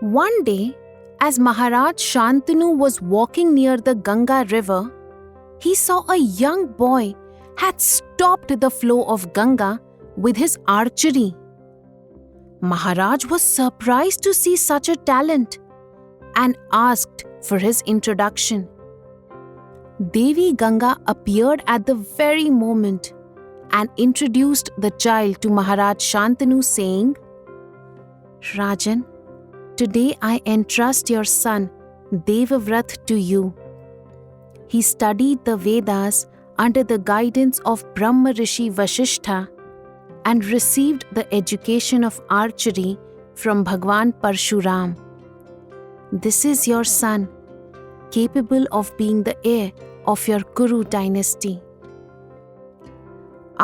One day, as Maharaj Shantanu was walking near the Ganga river, he saw a young boy had stopped the flow of Ganga with his archery. Maharaj was surprised to see such a talent and asked for his introduction. Devi Ganga appeared at the very moment and introduced the child to Maharaj Shantanu, saying, "Rajan, today I entrust your son Devavrat to you. He studied the Vedas under the guidance of Brahma Rishi Vasishtha and received the education of archery from Bhagwan Parshuram. This is your son, capable of being the heir of your Kuru dynasty."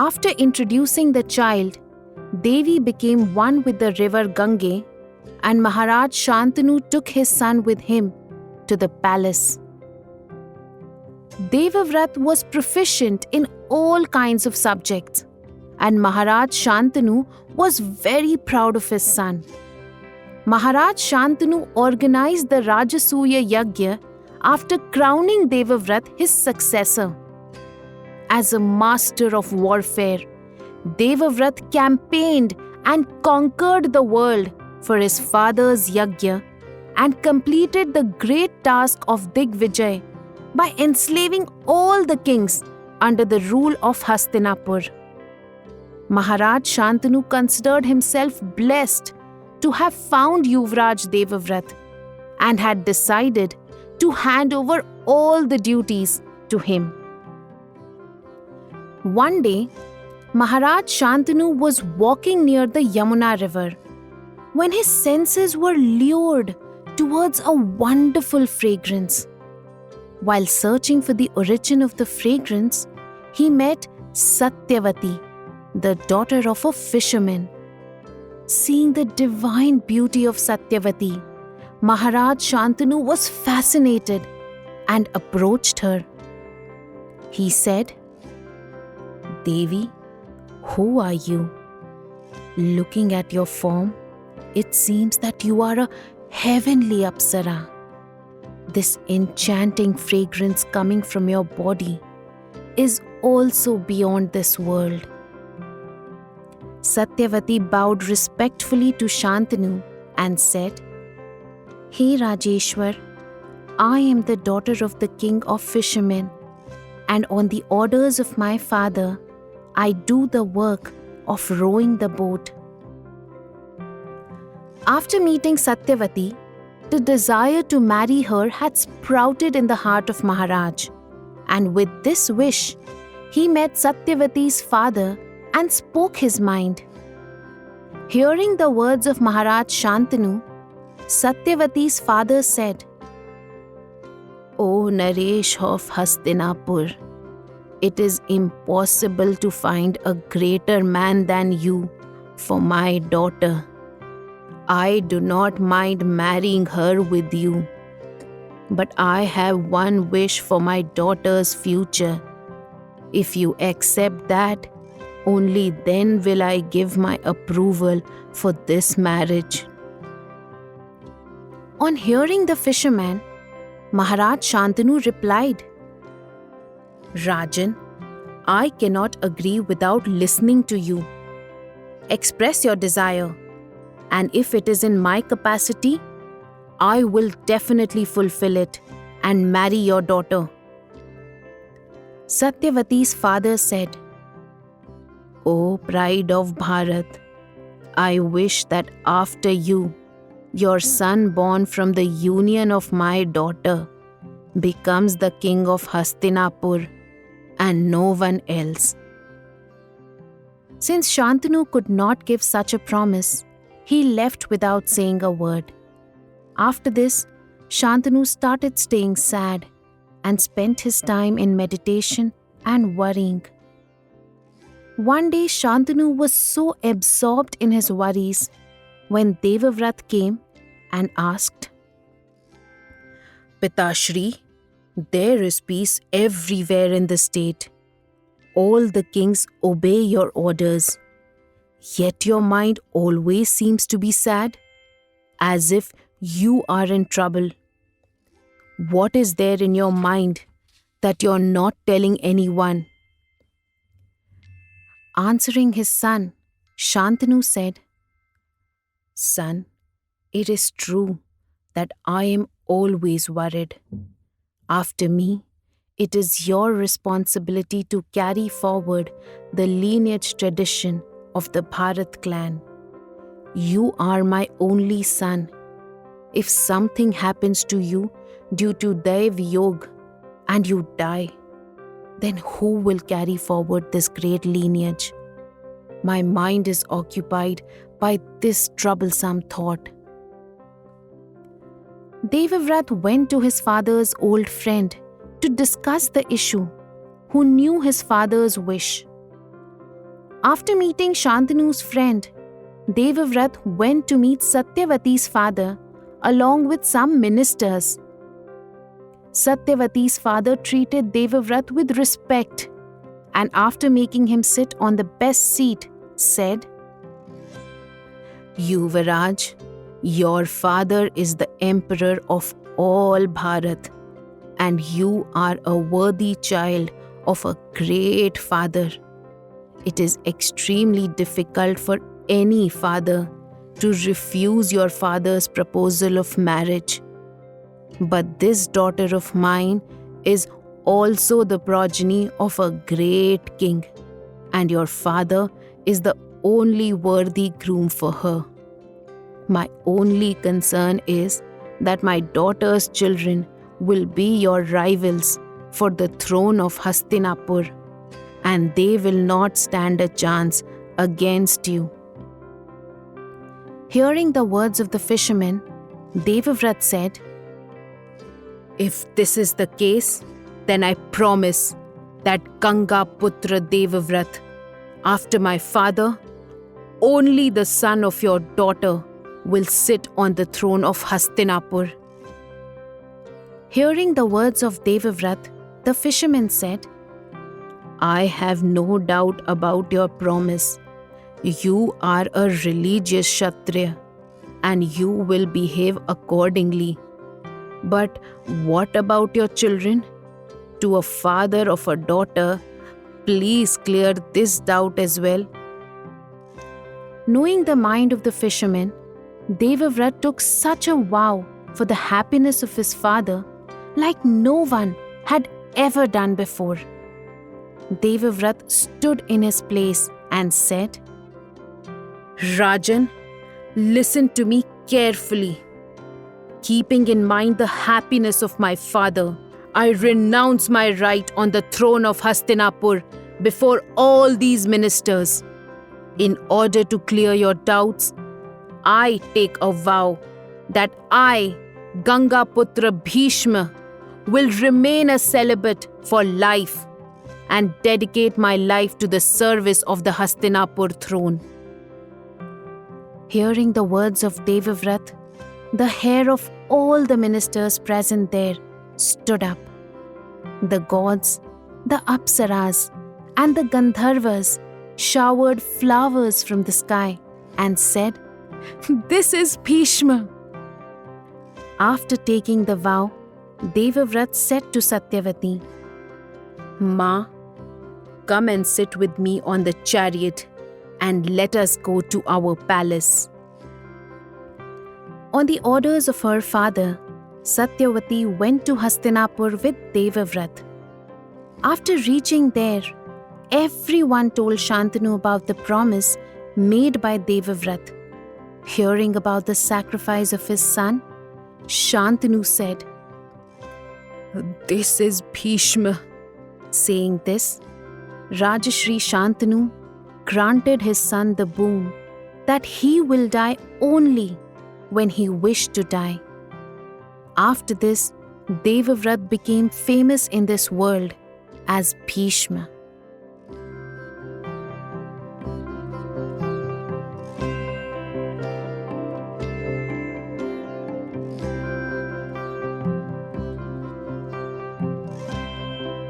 After introducing the child, Devi became one with the river Gange, and Maharaj Shantanu took his son with him to the palace. Devavrat was proficient in all kinds of subjects, and Maharaj Shantanu was very proud of his son. Maharaj Shantanu organized the Rajasuya Yagya after crowning Devavrat his successor. As a master of warfare, Devavrat campaigned and conquered the world for his father's Yagya and completed the great task of Digvijay by enslaving all the kings under the rule of Hastinapur. Maharaj Shantanu considered himself blessed to have found Yuvraj Devavrat and had decided to hand over all the duties to him. One day, Maharaj Shantanu was walking near the Yamuna river when his senses were lured towards a wonderful fragrance. While searching for the origin of the fragrance, he met Satyavati, the daughter of a fisherman. Seeing the divine beauty of Satyavati, Maharaj Shantanu was fascinated and approached her. He said, "Devi, who are you? Looking at your form, it seems that you are a heavenly Apsara. This enchanting fragrance coming from your body is also beyond this world." Satyavati bowed respectfully to Shantanu and said, "Hey Rajeshwar, I am the daughter of the king of fishermen, and on the orders of my father, I do the work of rowing the boat." After meeting Satyavati, the desire to marry her had sprouted in the heart of Maharaj, and with this wish, he met Satyavati's father and spoke his mind. Hearing the words of Maharaj Shantanu, Satyavati's father said, "O Naresh of Hastinapur, it is impossible to find a greater man than you for my daughter. I do not mind marrying her with you, but I have one wish for my daughter's future. If you accept that, only then will I give my approval for this marriage." On hearing the fisherman, Maharaj Shantanu replied, "Rajan, I cannot agree without listening to you. Express your desire, and if it is in my capacity, I will definitely fulfill it and marry your daughter." Satyavati's father said, "O pride of Bharat, I wish that after you, your son born from the union of my daughter becomes the king of Hastinapur and no one else." Since Shantanu could not give such a promise, he left without saying a word. After this, Shantanu started staying sad and spent his time in meditation and worrying. One day, Shantanu was so absorbed in his worries when Devavrat came and asked, "Pitashri, there is peace everywhere in the state. All the kings obey your orders. Yet your mind always seems to be sad, as if you are in trouble. What is there in your mind that you're not telling anyone?" Answering his son, Shantanu said, "Son, it is true that I am always worried. After me, it is your responsibility to carry forward the lineage tradition of the Bharat clan. You are my only son. If something happens to you due to Daiv Yog and you die, then who will carry forward this great lineage? My mind is occupied by this troublesome thought." Devavrat went to his father's old friend to discuss the issue, who knew his father's wish. After meeting Shantanu's friend, Devavrat went to meet Satyavati's father along with some ministers. Satyavati's father treated Devavrat with respect and after making him sit on the best seat, said, "Yuvaraj, your father is the emperor of all Bharat, and you are a worthy child of a great father. It is extremely difficult for any father to refuse your father's proposal of marriage. But this daughter of mine is also the progeny of a great king, and your father is the only worthy groom for her. My only concern is that my daughter's children will be your rivals for the throne of Hastinapur, and they will not stand a chance against you." Hearing the words of the fisherman, Devavrat said, "If this is the case, then I promise that Ganga Putra Devavrat, after my father, only the son of your daughter will sit on the throne of Hastinapur." Hearing the words of Devavrat, the fisherman said, "I have no doubt about your promise. You are a religious Kshatriya and you will behave accordingly. But what about your children? To a father of a daughter, please clear this doubt as well." Knowing the mind of the fisherman, Devavrat took such a vow for the happiness of his father like no one had ever done before. Devavrat stood in his place and said, "Rajan, listen to me carefully. Keeping in mind the happiness of my father, I renounce my right on the throne of Hastinapur before all these ministers. In order to clear your doubts, I take a vow that I, Ganga Putra Bhishma, will remain a celibate for life and dedicate my life to the service of the Hastinapur throne." Hearing the words of Devavrat, the hair of all the ministers present there stood up. The gods, the Apsaras, and the Gandharvas showered flowers from the sky and said, "This is Bhishma." After taking the vow, Devavrat said to Satyavati, "Ma, come and sit with me on the chariot and let us go to our palace." On the orders of her father, Satyavati went to Hastinapur with Devavrat. After reaching there, everyone told Shantanu about the promise made by Devavrat. Hearing about the sacrifice of his son, Shantanu said, "This is Bhishma." Saying this, Rajashri Shantanu granted his son the boon that he will die only when he wished to die. After this, Devavrat became famous in this world as Bhishma.